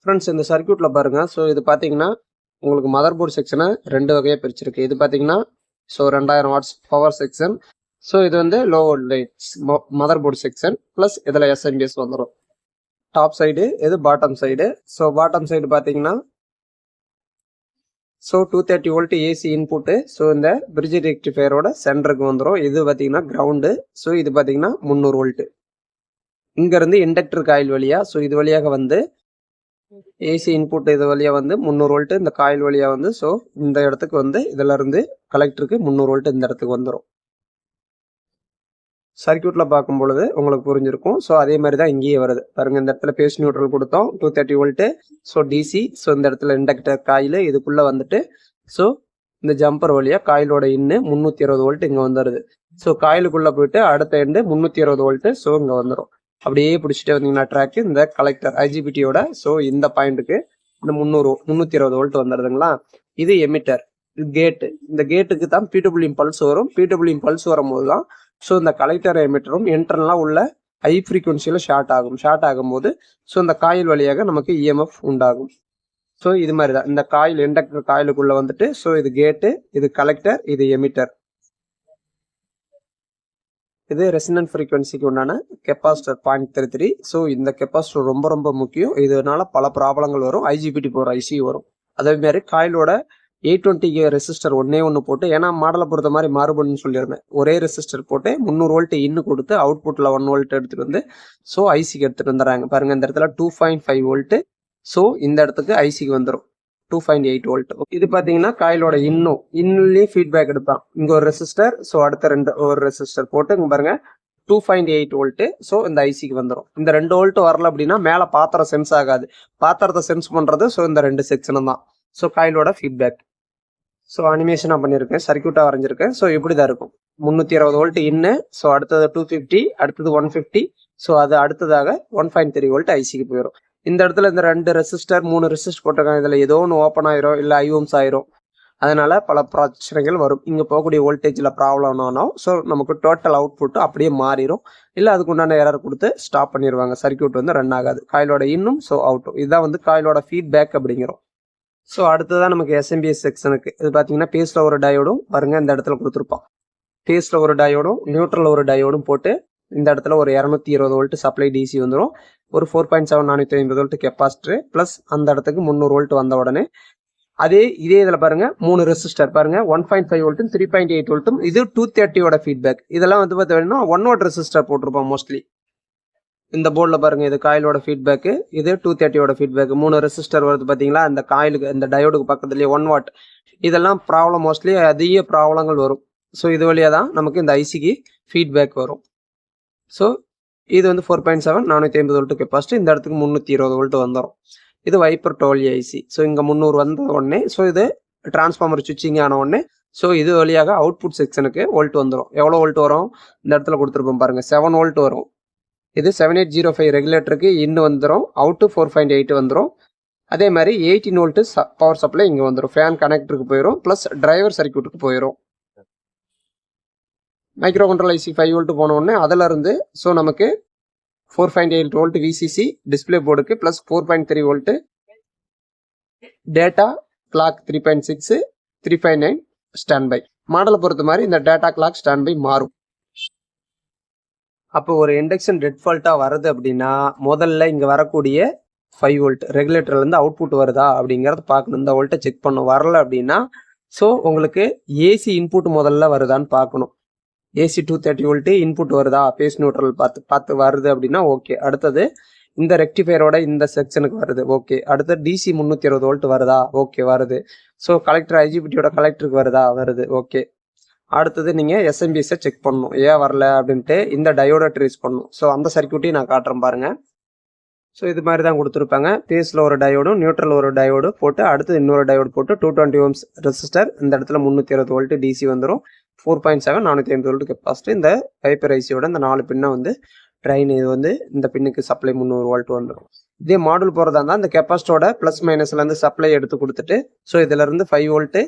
Friends இந்த சர்க்யூட்டில் பாருங்கள். ஸோ இது பார்த்தீங்கன்னா உங்களுக்கு மதர் போர்டு செக்ஷனை 2 வகையாக பிரிச்சிருக்கு. இது பார்த்தீங்கன்னா 2000 வாட்ஸ் பவர் செக்ஷன். ஸோ இது low voltage mother board section plus இதில் எஸ்எம்பிஎஸ் வந்துடும். டாப் சைடு இது bottom side. So bottom side பார்த்தீங்கன்னா 230 வோல்ட் ஏசி இன்புட்டு. ஸோ இந்த பிரிட்ஜ் ரெக்டிஃபையரோட சென்டருக்கு வந்துடும். இது பார்த்தீங்கன்னா கிரவுண்டு. ஸோ இது பார்த்தீங்கன்னா 300 வோல்ட்டு. இங்கேருந்து இண்டக்டர் காயில் வழியாக இது வழியாக ஏசி இன்புட் இது வழியாக 300 வோல்ட்டு இந்த காயில் வழியாக ஸோ இந்த இடத்துக்கு இதில் இருந்து கலெக்டருக்கு 300 வோல்ட்டு இந்த இடத்துக்கு வந்துடும். சர்க்யூட்டில் பார்க்கும் பொழுது உங்களுக்கு புரிஞ்சிருக்கும். ஸோ அதே மாதிரி தான் இங்கேயே வருது பாருங்கள். இந்த இடத்துல பேஸ் நியூட்ரல் கொடுத்தோம் 230 வோல்ட்டு. So DC. ஸோ இந்த இடத்துல இண்டக்டர் காயில் இதுக்குள்ளே ஸோ இந்த ஜம்பர் வழியாக காயிலோட 320 வோல்ட் இங்கே வந்துடுது. ஸோ காயிலுக்குள்ளே போயிட்டு அடுத்த எண்டு 320 வோல்ட்டு. ஸோ இங்கே வந்துடும். அப்படியே பிடிச்சிட்டே வந்தீங்கன்னா ட்ராக்கு இந்த கலெக்டர் ஐஜிபிடியோட ஸோ இந்த பாயிண்ட்டுக்கு இந்த 320 வோல்ட் வந்துடுதுங்களா. இது எமிட்டர் கேட்டு. இந்த கேட்டுக்கு தான் பிடபிள்யூ பல்ஸ் வரும். பிடபிள்யூ பல்ஸ் வரும்போது தான் ஸோ இந்த கலெக்டர் எமிட்டரும் இன்டர்னலாக உள்ள ஹை ஃப்ரீக்வன்சியில் ஷார்ட் ஆகும்போது ஸோ இந்த காயில் வழியாக நமக்கு இஎம்எஃப் உண்டாகும். ஸோ இது மாதிரி தான் இந்த காயில் இண்டக்டர் காயிலுக்குள்ளே ஸோ இது கேட்டு, இது கலெக்டர், இது எமிட்டர். இது ரெசினன்ட் ஃப்ரீக்வன்சிக்கு உண்டான கெப்பாசிட்டர் 0.33. ஸோ இந்த கெப்பாசிட்டர் ரொம்ப ரொம்ப முக்கியம். இதனால பல ப்ராப்ளங்கள் வரும். ஐஜிபிடி போகிற ஐசி வரும். அதே மாதிரி காயிலோட 820 ரெசிஸ்டர் ஒன்று போட்டு, ஏன்னா மாடலை பொறுத்த மாதிரி மாறுபடுன்னு சொல்லியிருந்தேன். ஒரே ரெசிஸ்டர் போட்டு 300 வோல்ட் இன்னும் கொடுத்து அவுட்புட்டில் 1 வோல்ட் எடுத்துகிட்டு ஸோ ஐசிக்கு எடுத்துகிட்டு வந்துடுறாங்க. பாருங்கள் இந்த இடத்துல 2.5 வோல்ட்டு. ஸோ இந்த இடத்துக்கு ஐசிக்கு வந்துடும் 2.8 வோல்ட். இது பார்த்தீங்கன்னா காயிலோட இன்னும் ஃபீட்பேக் எடுப்பான். இங்கே ஒரு ரெசிஸ்டர். ஸோ அடுத்த ஒரு ரெசிஸ்டர் போட்டு இங்கே பாருங்க 2.8 வோல்ட்டு. ஸோ இந்த ஐசிக்கு வந்துடும். இந்த 2 வோல்ட் வரல அப்படின்னா மேலே பாத்திரம் சென்ஸ் ஆகாது. பாத்திரத்தை சென்ஸ் பண்ணுறது ஸோ இந்த 2 செக்ஷனும் தான். ஸோ காயிலோட ஃபீட்பேக். ஸோ அனிமேஷனாக பண்ணியிருக்கேன், சர்க்யூட்டாக வரைஞ்சிருக்கேன். ஸோ இப்படி தான் இருக்கும். 320 வோல்ட் இன்னு. ஸோ அடுத்தது 250, அடுத்தது 150. ஸோ அது அடுத்ததாக 1.3 வோல்ட் ஐசிக்கு போயிடும். இந்த இடத்துல இந்த 2 ரெசிஸ்டர் 3 ரெசிஸ்டர் போட்டிருக்காங்க. இதில் ஏதோ ஒன்று ஓப்பன் ஆயிரும், இல்லை ஐஓம்ஸ் ஆயிரும். அதனால பல பிரச்சனைகள் வரும். இங்கே போகக்கூடிய வோல்டேஜில் ப்ராப்ளம் ஆனாலும் ஸோ நமக்கு டோட்டல் அவுட்புட்டு அப்படியே மாறிடும். இல்லை அதுக்கு உண்டான எரர் கொடுத்து ஸ்டாப் பண்ணிடுவாங்க. சர்க்யூட் ரன் ஆகாது. காயிலோட இன்னும் ஸோ அவுட்டும். இதுதான் காயிலோட ஃபீட்பேக் அப்படிங்கிறோம். ஸோ அடுத்ததான் நமக்கு எஸ்எம்பிஎஸ் செக்ஷனுக்கு இது பார்த்தீங்கன்னா பேஸில் ஒரு டயோடும் பாருங்கள் இந்த இடத்துல கொடுத்துருப்பான். பேஸில் ஒரு டயோடும் நியூட்ரல் ஒரு டயோடும் போட்டு இந்த இடத்துல ஒரு 220 வோல்ட் சப்ளை டிசி வந்துடும். ஒரு 4.7 450 வோல்ட் கெப்பாசிட்டர் ப்ளஸ் அந்த இடத்துக்கு 300 வோல்ட் வந்த உடனே இதே இதில் பாருங்க 3 ரெசிஸ்டர் பாருங்க 1.5 வோல்ட்டும் 3.8 வோல்ட்டும். இது 230 ஃபீட்பேக். இதெல்லாம் பார்த்தீங்கன்னா 1 வாட் ரெசிஸ்டர் போட்டிருப்போம் மோஸ்ட்லி. இந்த போர்டில் பாருங்க இது காயிலோட ஃபீட்பேக்கு, இது 230 ஃபீட்பேக். 3 ரெசிஸ்டர் வருது பார்த்தீங்களா. இந்த காயிலுக்கு இந்த டயோடுக்கு பக்கத்துலேயே 1 வாட். இதெல்லாம் ப்ராப்ளம் மோஸ்ட்லி அதிக ப்ராப்ளங்கள் வரும். ஸோ இது வழியாக தான் நமக்கு இந்த ஐசிக்கு ஃபீட்பேக் வரும். ஸோ இது 4.7 450 வோல்ட் கெப்பாசிட்டி. இந்த இடத்துக்கு 320 வோல்ட் வந்துடும். இது வைப்பர் டோலி ஐசி. ஸோ இங்கே 300 வந்த உடனே ஸோ இது டிரான்ஸ்ஃபார்மர் சுவிட்சிங் ஆன உடனே ஸோ இது வழியாக அவுட்புட் செக்ஷனுக்கு வோல்ட் வந்துடும். எவ்வளோ வோல்ட் வரும் இந்த இடத்துல கொடுத்துருப்போம் பாருங்கள் 7 வோல்ட் வரும். இது 7805 ரெகுலேட்டருக்கு இன்னும் வந்துடும். அவுட்டு 4.8 வந்துடும். அதே மாதிரி 18 வோல்ட்டு பவர் சப்ளை இங்கே வந்துடும். ஃபேன் கனெக்டருக்கு போயிடும் ப்ளஸ் டிரைவர் சர்க்யூட்டுக்கு போயிடும். மைக்ரோ கண்ட்ரோல் ஐசி 5 வோல்ட் போன உடனே அதிலிருந்து ஸோ நமக்கு 4.8 வோல்ட் விசிசி டிஸ்பிளே போர்டுக்கு plus 4.3 volt data clock 3.6 3.9 standby. மாடலை பொறுத்த மாதிரி இந்த டேட்டா கிளாக் ஸ்டாண்ட் பை மாறும். அப்போ ஒரு இண்டக்ஷன் டெட் ஃபால்ட்டாக வருது அப்படின்னா முதல்ல இங்கே வரக்கூடிய 5 வோல்ட் ரெகுலேட்டர்லேருந்து அவுட்புட் வருதா அப்படிங்கிறத பார்க்கணும். இந்த வோல்ட்டை செக் பண்ணணும். வரல அப்படின்னா ஸோ உங்களுக்கு ஏசி இன்புட் முதல்ல வருதான்னு பார்க்கணும். ஏசி 230 வோல்ட்டு இன்புட் வருதா பேஸ் நியூட்ரல் பார்த்து வருது அப்படின்னா ஓகே. அடுத்தது இந்த ரெக்டிஃபையரோட இந்த செக்ஷனுக்கு வருது ஓகே. அடுத்து டிசி 320 வோல்ட் வருதா ஓகே வருது. ஸோ கலெக்டர் ஐஜிபிடியோட கலெக்டருக்கு வருது ஓகே. அடுத்தது நீங்கள் எஸ்எம்பிஎஸ்ஸை செக் பண்ணணும். ஏன் வரல அப்படின்ட்டு இந்த டயோட ட்ரேஸ் பண்ணணும். ஸோ அந்த சர்க்யூட்டையும் நான் காட்டுறேன் பாருங்கள். ஸோ இது மாதிரி தான் கொடுத்துருப்பாங்க. பேஸில் ஒரு டயோடும் நியூட்ரல் ஒரு டயோடு போட்டு அடுத்து இன்னொரு டயோடு போட்டு 220 ஓம்ஸ் ரெசிஸ்டர். இந்த இடத்துல 320 வோல்ட் டிசி வந்துடும். 4.7 450 வோல்ட் கெப்பாசிட்டி. இந்த வைப்பர் ஐசியோட இந்த 4 பின்னை ட்ரெயின் இது இந்த பின்னுக்கு சப்ளை 300 வோல்ட் வந்துடும். இதே மாடல் போகிறதா இருந்தால் இந்த கெப்பாசிட்டோட ப்ளஸ் மைனஸ்லேருந்து சப்ளை எடுத்து கொடுத்துட்டு ஸோ இதிலேருந்து 5 வோல்ட்டு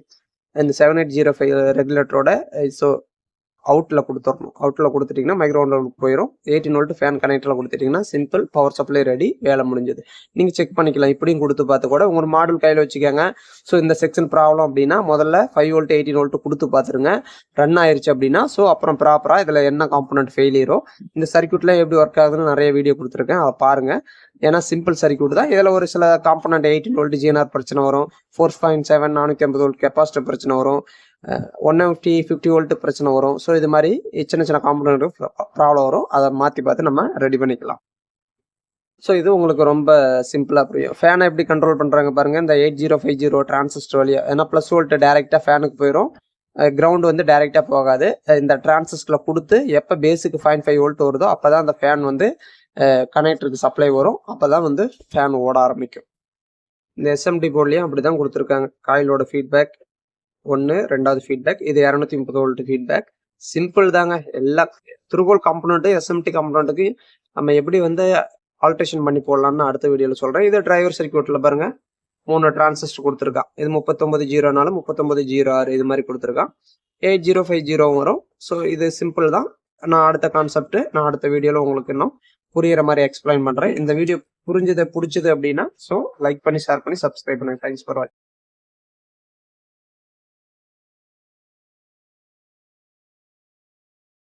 இந்த 7805 ரெகுலேட்டரோட ஸோ அவுட்டில் கொடுத்துடணும். அவுட்டில் கொடுத்துட்டிங்கன்னா மைக்ரோ கண்ட்ரோலுக்கு போயிடும். 18 வோல்ட் ஃபேன் கனெக்டரில் கொடுத்துட்டிங்கன்னா சிம்பிள் பவர் சப்ளை ரெடி, வேலை முடிஞ்சது. நீங்கள் செக் பண்ணிக்கலாம். இப்படியும் கொடுத்து பார்த்து கூட உங்கள் மாடல் கையில் வச்சுக்கோங்க. ஸோ இந்த செக்ஷன் ப்ராப்ளம் அப்படின்னா முதல்ல 5 வோல்ட் 18 வோல்ட் கொடுத்து பார்த்துருங்க. ரன் ஆயிருச்சு அப்படின்னா ஸோ அப்புறம் ப்ராப்பராக இதில் என்ன காம்பனண்ட் ஃபெயிலியரோ இந்த சர்க்யூட்டில் எப்படி ஒர்க் ஆகுதுன்னு நிறைய வீடியோ கொடுத்துருக்கேன், அதை பாருங்கள். ஏன்னா சிம்பிள் சர்க்யூட் தான். இதில் ஒரு சில காம்பனண்ட் 18 வோல்ட் ஜிஎன்ஆர் பிரச்சனை வரும், 4.7 450 வோல்ட் கெப்பாசிட்டர் பிரச்சனை வரும், 150 வோல்ட் பிரச்சனை வரும். ஸோ இது மாதிரி சின்ன சின்ன காம்பனண்ட் ப்ராப்ளம் வரும். அதை மாற்றி பார்த்து நம்ம ரெடி பண்ணிக்கலாம். ஸோ இது உங்களுக்கு ரொம்ப சிம்பிளாக புரியும். ஃபேனை எப்படி கண்ட்ரோல் பண்ணுறாங்க பாருங்கள். இந்த 8050 டிரான்சிஸ்டர் வழியாக, ஏன்னா ப்ளஸ் வோல்ட் டேரெக்டாக ஃபேனுக்கு போயிடும், கிரவுண்டு வந்து டேரெக்டாக போகாது. இந்த டிரான்சிஸ்டரில் கொடுத்து எப்போ பேஸுக்கு 0.5 வோல்ட் வருதோ அப்போ தான் அந்த ஃபேன் வந்து கனெக்டருக்கு சப்ளை வரும். அப்போ தான் வந்து ஃபேன் ஓட ஆரம்பிக்கும். இந்த எஸ்எம்டி போர்ட்லேயும் அப்படி தான் கொடுத்துருக்காங்க. காயிலோட ஃபீட்பேக் 1, 2வது ஃபீட்பேக், இது 230 வோல்ட் ஃபீட்பேக். சிம்பிள் தாங்க. எல்லா த்ரூபோல் காம்பனண்ட்டு எஸ்எம்டி காம்பனண்ட்டுக்கு நம்ம எப்படி வந்து ஆல்ட்ரேஷன் பண்ணி போடலான்னு அடுத்த வீடியோவில் சொல்கிறேன். இது டிரைவர் சர்க்யூட்டில் பாருங்கள் 3 டிரான்சிஸ்டர் கொடுத்துருக்கான். இது 3904 3906 இது மாதிரி கொடுத்துருக்கான். 8050 வரும். ஸோ இது சிம்பிள் தான். நான் அடுத்த கான்செப்ட் நான் அடுத்த வீடியோவில் உங்களுக்கு இன்னும் புரியிற மாதிரி எக்ஸ்பிளைன் பண்ணுறேன். இந்த வீடியோ பிடிச்சது அப்படின்னா ஸோ லைக் பண்ணி ஷேர் பண்ணி சப்ஸ்கிரைப் பண்ணுங்கள். தேங்க்ஸ் ஃபார் வாட்சிங்.